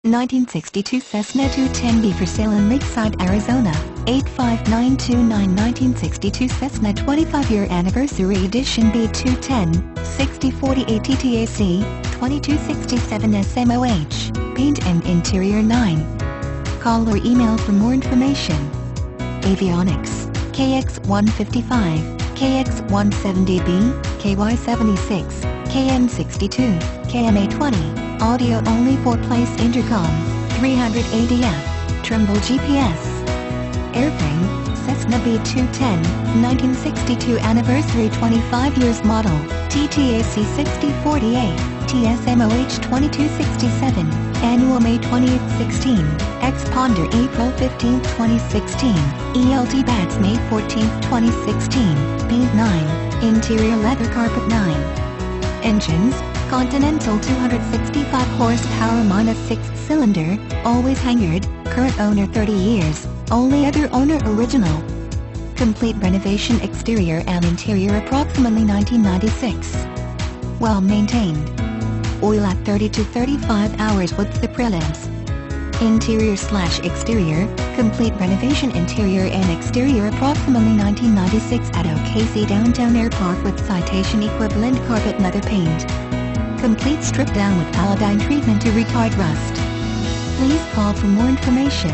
1962 Cessna 210B for sale in Lakeside, Arizona. 85929 1962 Cessna 25-year anniversary edition B210, 6048 TTAC, 2267 SMOH, paint and interior 9. Call or email for more information. Avionics, KX155, KX170B, KY76, KM62, KMA20. Audio only 4-place intercom, 380F, Trimble GPS. Airframe, Cessna B210, 1962 anniversary 25 years model, TTAC 6048, TSMOH 2267, annual May 20th 16, Exponder April 15th 2016, ELT Bats May 14th 2016, paint 9, interior leather carpet 9. Engines, Continental 265 horsepower -6-cylinder, always hangared, current owner 30 years, only other owner original. Complete renovation exterior and interior approximately 1996. Well maintained. Oil at 30 to 35 hours with the prelims. Interior/exterior, complete renovation interior and exterior approximately 1996 at OKC Downtown Airport with citation equivalent carpet leather paint. Complete strip down with Paladine treatment to retard rust. Please call for more information.